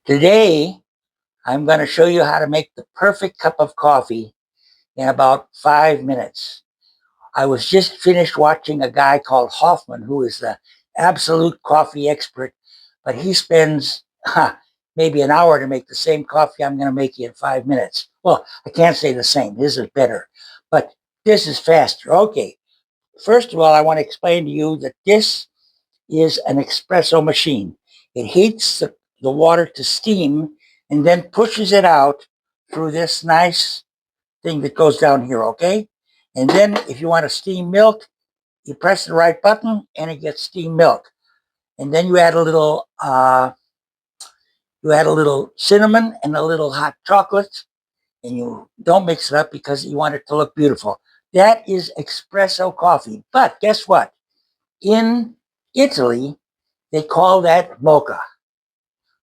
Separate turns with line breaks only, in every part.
Today, I'm going to show you how to make the perfect cup of coffee in about 5 minutes. I was just finished watching a guy called Hoffman, who is the absolute coffee expert, but he spends maybe an hour to make the same coffee I'm going to make you in 5 minutes. Well, I can't say the same. His is better, but this is faster. Okay, first of all, I want to explain to you that this is an espresso machine. It heats the water to steam and then pushes it out through this nice thing that goes down here, okay? And then if you want to steam milk, you press the right button and it gets steamed milk. And then you add a little cinnamon and a little hot chocolate, and you don't mix it up because you want it to look beautiful. That is espresso coffee. But guess what? In Italy, they call that mocha.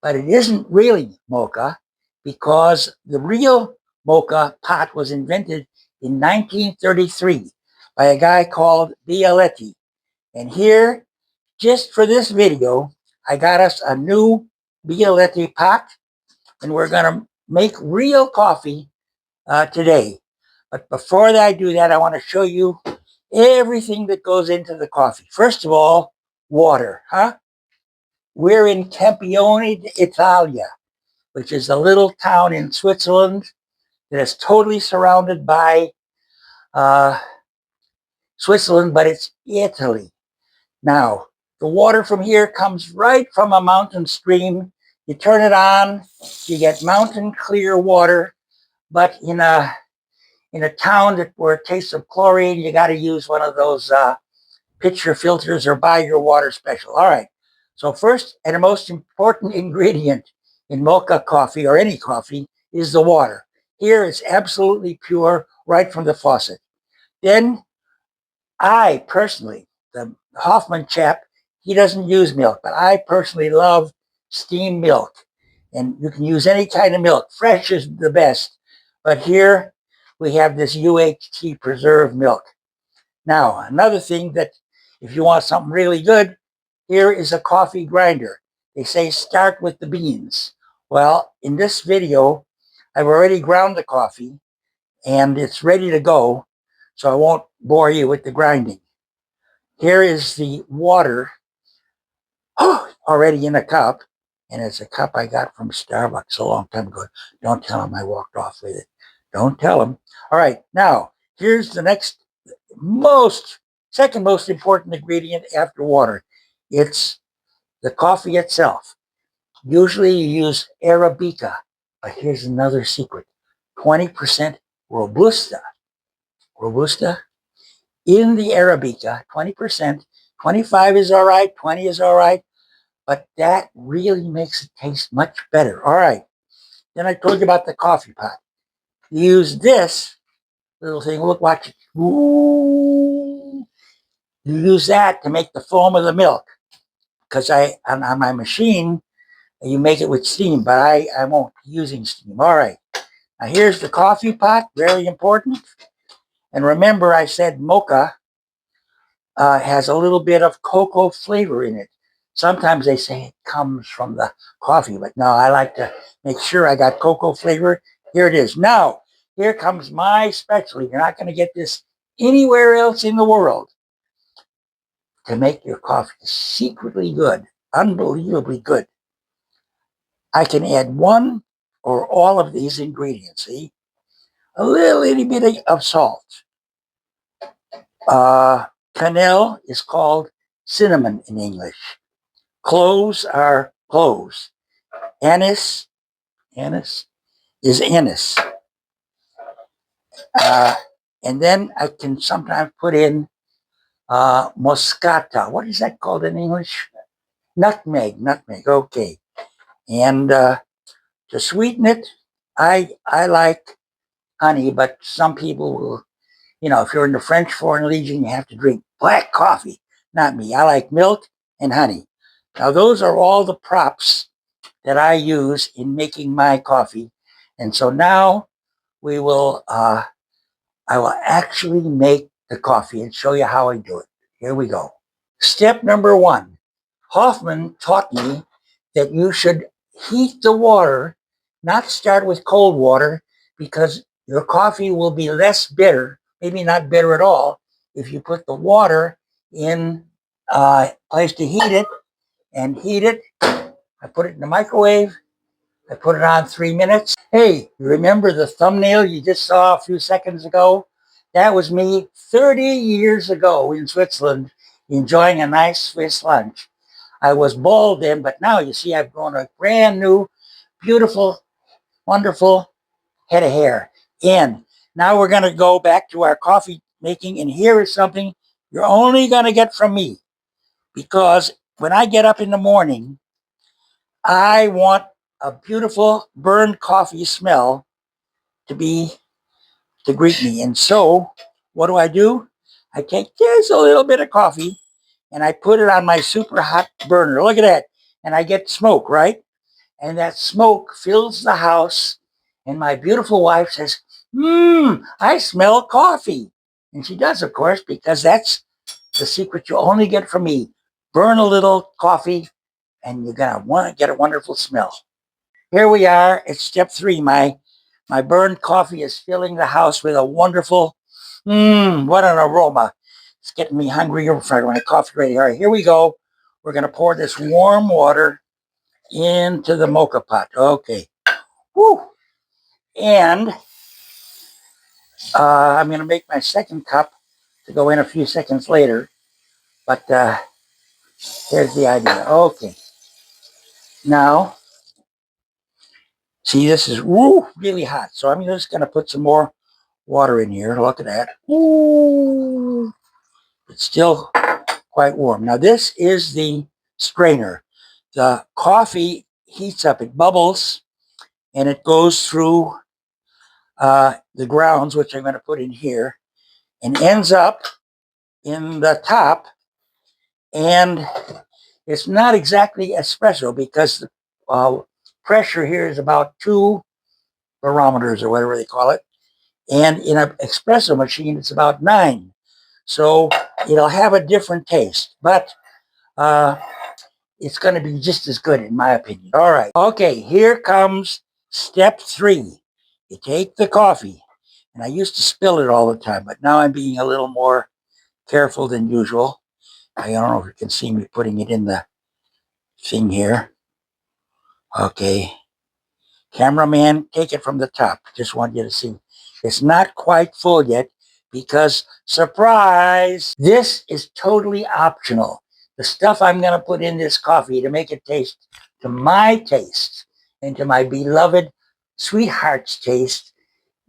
But it isn't really mocha because the real mocha pot was invented in 1933 by a guy called Bialetti. And here, just for this video, I got us a new Bialetti pot, and we're going to make real coffee today. But before I do that, I want to show you everything that goes into the coffee. First of all, water, huh? We're in Campione, Italia, which is a little town in Switzerland that is totally surrounded by uh, Switzerland, but it's Italy. Now, the water from here comes right from a mountain stream. You turn it on, you get mountain clear water, but in a town where it tastes of chlorine, you got to use one of those pitcher filters or buy your water special. All right. So first and the most important ingredient in mocha coffee or any coffee is the water. Here it's absolutely pure right from the faucet. Then I personally, the Hoffman chap, he doesn't use milk, but I personally love steamed milk. And you can use any kind of milk. Fresh is the best. But here we have this UHT preserved milk. Now, another thing that if you want something really good, here is a coffee grinder. They say start with the beans. Well, in this video, I've already ground the coffee and it's ready to go, so I won't bore you with the grinding. Here is the water already in a cup, and it's a cup I got from Starbucks a long time ago. Don't tell them I walked off with it. Don't tell them. All right, now, here's the second most important ingredient after water. It's the coffee itself. Usually you use Arabica, but here's another secret. 20% Robusta. Robusta in the Arabica, 20%. 25 is all right, 20 is all right, but that really makes it taste much better. All right. Then I told you about the coffee pot. Use this little thing. Look, watch it. Ooh. You use that to make the foam of the milk. Because on my machine, you make it with steam, but I won't be using steam. All right. Now here's the coffee pot, very important. And remember I said mocha has a little bit of cocoa flavor in it. Sometimes they say it comes from the coffee, but no, I like to make sure I got cocoa flavor. Here it is. Now, here comes my specialty. You're not going to get this anywhere else in the world. To make your coffee secretly good, unbelievably good, I can add one or all of these ingredients. See? A little bit of salt. Cannelle is called cinnamon in English. Cloves are cloves. Anise is anise. Uh, and then I can sometimes put in moscata. What is that called in English? Nutmeg. Okay. And to sweeten it, I like honey, but some people will, if you're in the French Foreign Legion, you have to drink black coffee. Not me. I like milk and honey. Now, those are all the props that I use in making my coffee. And so now I will actually make the coffee and show you how I do it. Here we go. Step number one. Hoffman taught me that you should heat the water, not start with cold water, because your coffee will be less bitter, maybe not bitter at all, if you put the water in a place to heat it and heat it. I put it in the microwave. I put it on 3 minutes. Hey, you remember the thumbnail you just saw a few seconds ago? That was me 30 years ago in Switzerland enjoying a nice Swiss lunch. I was bald then, but now you see I've grown a brand new, beautiful, wonderful head of hair. And now we're going to go back to our coffee making. And here is something you're only going to get from me, because when I get up in the morning, I want a beautiful burned coffee smell to be to greet me. And so what do? I take just a little bit of coffee and I put it on my super hot burner. Look at that. And I get smoke, right? And that smoke fills the house. And my beautiful wife says, I smell coffee. And she does, of course, because that's the secret you only get from me. Burn a little coffee and you're going to get a wonderful smell. Here we are at step 3. My burned coffee is filling the house with a wonderful, what an aroma. It's getting me hungry for my coffee ready. All right, here we go. We're going to pour this warm water into the Moka pot. Okay. Woo. And I'm going to make my second cup to go in a few seconds later. But here's the idea. Okay. Now, see, this is really hot. So I'm just going to put some more water in here. Look at that. Ooh. It's still quite warm. Now, this is the strainer. The coffee heats up. It bubbles, and it goes through the grounds, which I'm going to put in here, and ends up in the top. And it's not exactly espresso because the pressure here is about 2 barometers or whatever they call it. And in an espresso machine, it's about 9. So it'll have a different taste, but it's going to be just as good in my opinion. All right. Okay, here comes step 3. You take the coffee, and I used to spill it all the time, but now I'm being a little more careful than usual. I don't know if you can see me putting it in the thing here. Okay. Cameraman, take it from the top. Just want you to see. It's not quite full yet because, surprise, this is totally optional. The stuff I'm going to put in this coffee to make it taste to my taste and to my beloved sweetheart's taste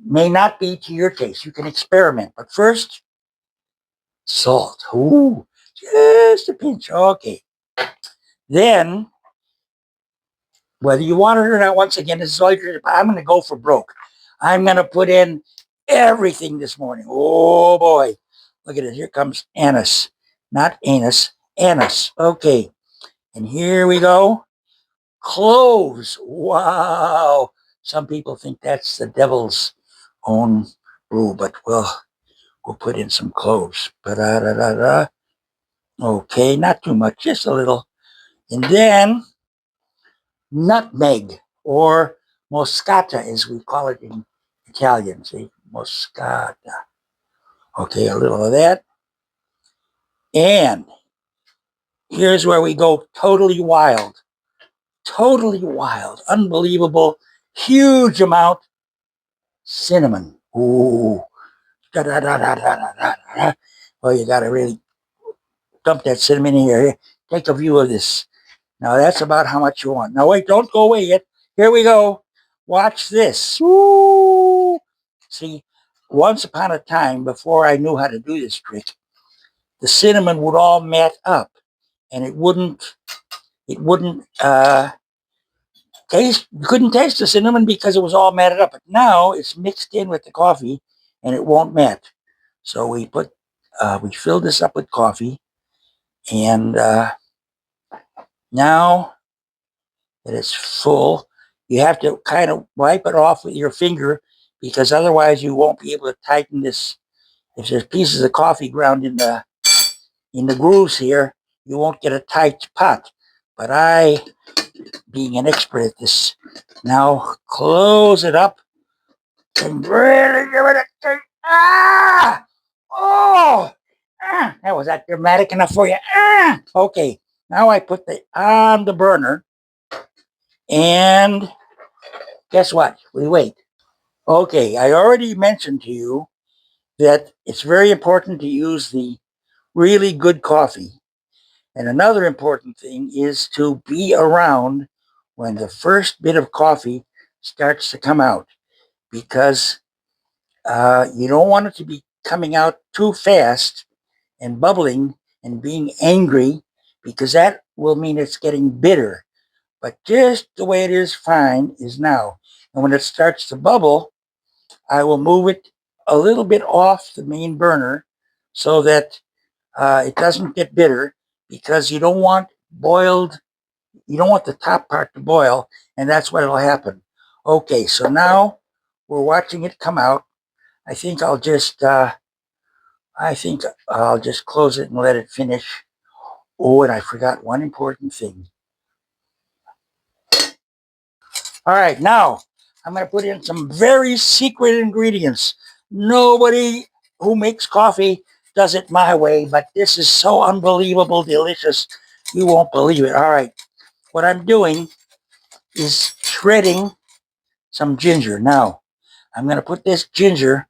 may not be to your taste. You can experiment. But first, salt. Ooh, just a pinch. Okay. Then, whether you want it or not, once again, this is all you're. I'm going to go for broke. I'm going to put in everything this morning. Oh boy. Look at it. Here comes anise. Not anus, anise. Okay. And here we go. Cloves. Wow. Some people think that's the devil's own brew, but we'll put in some cloves. Ba-da-da-da-da. Okay, not too much, just a little. And then nutmeg, or moscata as we call it in Italian. See, moscata. Okay, a little of that. And here's where we go totally wild. Totally wild. Unbelievable. Huge amount. Cinnamon. Ooh. Da, da, da, da, da, da, da, da. Well, you got to really dump that cinnamon in here. Take a view of this. Now, that's about how much you want. Now, wait, don't go away yet. Here we go. Watch this. Ooh. See, once upon a time, before I knew how to do this trick, the cinnamon would all mat up, and it wouldn't taste. You couldn't taste the cinnamon because it was all matted up. But now it's mixed in with the coffee, and it won't mat. So we fill this up with coffee, and now that it's full, you have to kind of wipe it off with your finger because otherwise you won't be able to tighten this. If there's pieces of coffee ground in the grooves here, you won't get a tight pot. But I, being an expert at this, now close it up and really give it a take. Ah! Oh! Ah! That was that dramatic enough for you. Ah! Okay, now I put the on the burner, and guess what? We wait. Okay, I already mentioned to you that it's very important to use the really good coffee. And another important thing is to be around when the first bit of coffee starts to come out, because you don't want it to be coming out too fast and bubbling and being angry, because that will mean it's getting bitter. But just the way it is fine is now. And when it starts to bubble, I will move it a little bit off the main burner so that it doesn't get bitter, because you don't want the top part to boil, and that's what will happen. Okay, so now we're watching it come out. I think I'll just, close it and let it finish. Oh, and I forgot one important thing. All right, now I'm going to put in some very secret ingredients. Nobody who makes coffee does it my way, but this is so unbelievable delicious. You won't believe it. All right, what I'm doing is shredding some ginger. Now, I'm going to put this ginger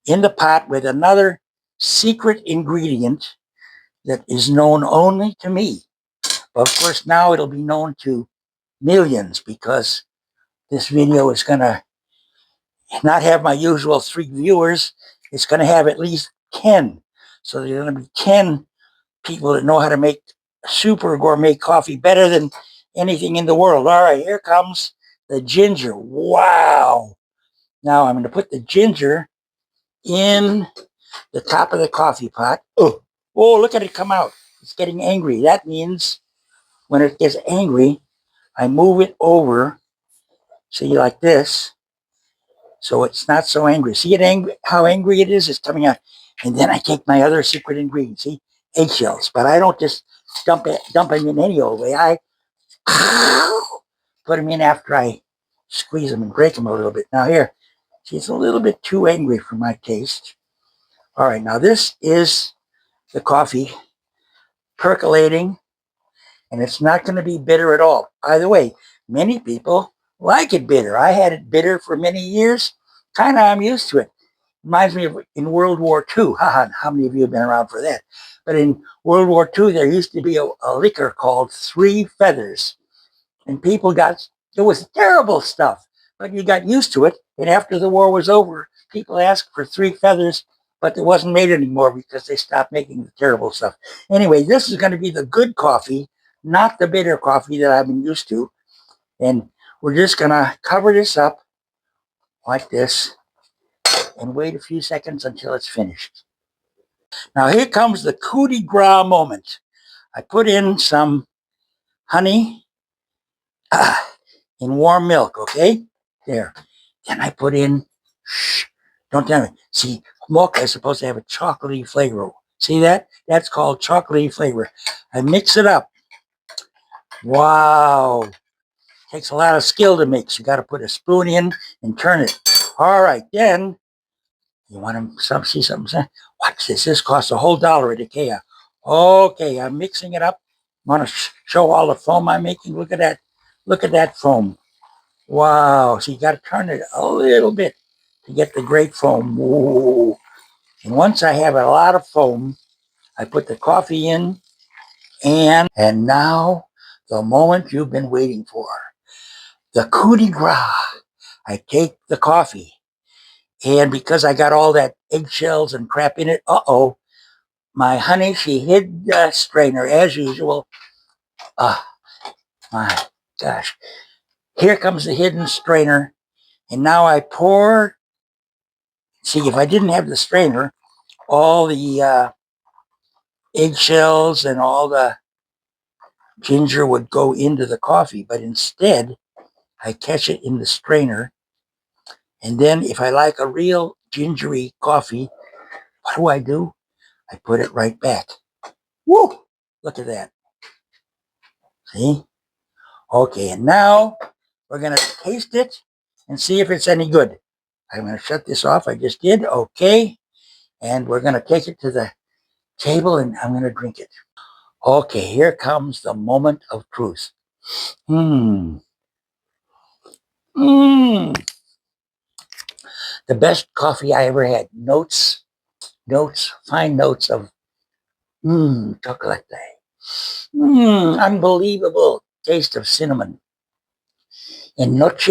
in the pot with another secret ingredient that is known only to me. But of course, now it'll be known to millions, because this video is going to not have my usual 3 viewers. It's going to have at least 10. So there's going to be 10 people that know how to make super gourmet coffee better than anything in the world. All right, here comes the ginger. Wow. Now I'm going to put the ginger in the top of the coffee pot. Oh, look at it come out. It's getting angry. That means when it gets angry, I move it over, see, like this, so it's not so angry. See it angry, how angry it is? It's coming out. And then I take my other secret ingredient, see, eggshells. But I don't just dump them in any old way. I put them in after I squeeze them and break them a little bit. Now here, see, it's a little bit too angry for my taste. All right, now this is the coffee percolating, and it's not going to be bitter at all. By the way, many people like it bitter. I had it bitter for many years. Kind of, I'm used to it. Reminds me of in World War II. How many of you have been around for that? But in World War II, there used to be a liquor called Three Feathers. And it was terrible stuff, but you got used to it. And after the war was over, people asked for Three Feathers, but it wasn't made anymore because they stopped making the terrible stuff. Anyway, this is going to be the good coffee, not the bitter coffee that I've been used to. And we're just going to cover this up like this and wait a few seconds until it's finished. Now here comes the coup de grace moment. I put in some honey in warm milk, okay? There. Then I put in, don't tell me. See, Moka is supposed to have a chocolatey flavor. See that? That's called chocolatey flavor. I mix it up. Wow. Takes a lot of skill to mix. You got to put a spoon in and turn it. All right, then you want to see something? Watch this. This costs a whole dollar at IKEA. Okay, I'm mixing it up. I want to show all the foam I'm making. Look at that. Look at that foam. Wow. So you got to turn it a little bit to get the great foam. Whoa. And once I have a lot of foam, I put the coffee in, and now the moment you've been waiting for. The coup de grace. I take the coffee, and because I got all that eggshells and crap in it, my honey, she hid the strainer as usual. My gosh. Here comes the hidden strainer, and now I pour. See, if I didn't have the strainer, all the eggshells and all the ginger would go into the coffee, but instead, I catch it in the strainer. And then if I like a real gingery coffee, what do? I put it right back. Woo! Look at that. See? Okay, and now we're going to taste it and see if it's any good. I'm going to shut this off. I just did. Okay. And we're going to take it to the table and I'm going to drink it. Okay, here comes the moment of truth. Mmm. Mmm. The best coffee I ever had. Fine notes of chocolate. Unbelievable taste of cinnamon. And noche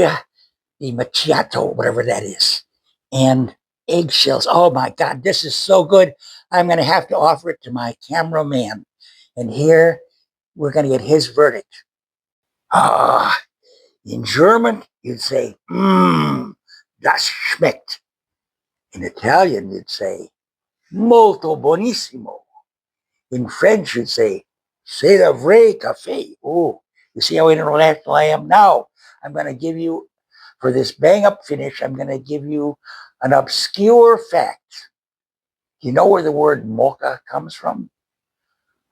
de macchiato, whatever that is. And eggshells. Oh my God, this is so good. I'm going to have to offer it to my cameraman. And here we're going to get his verdict. Ah, in German, you'd say, das schmeckt. In Italian, you'd say, molto buonissimo. In French, you'd say, c'est la vrai café. Oh, you see how international I am now? I'm going to give you, for this bang up finish, I'm going to give you an obscure fact. You know where the word Moka comes from?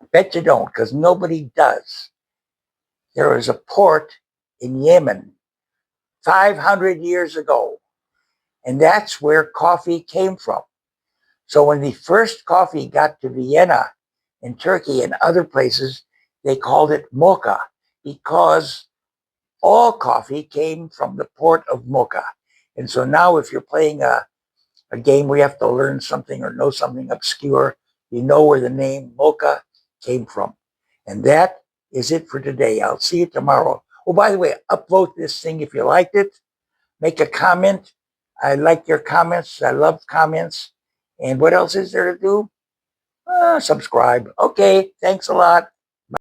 I bet you don't, because nobody does. There was a port in Yemen 500 years ago, and that's where coffee came from. So when the first coffee got to Vienna in Turkey and other places, they called it Mocha because all coffee came from the port of Mocha. And so now if you're playing a game where you have to learn something or know something obscure, you know where the name Mocha came from. And that is it for today. I'll see you tomorrow. Oh, by the way, upvote this thing if you liked it. Make a comment. I like your comments. I love comments. And what else is there to do? Subscribe. Okay, thanks a lot.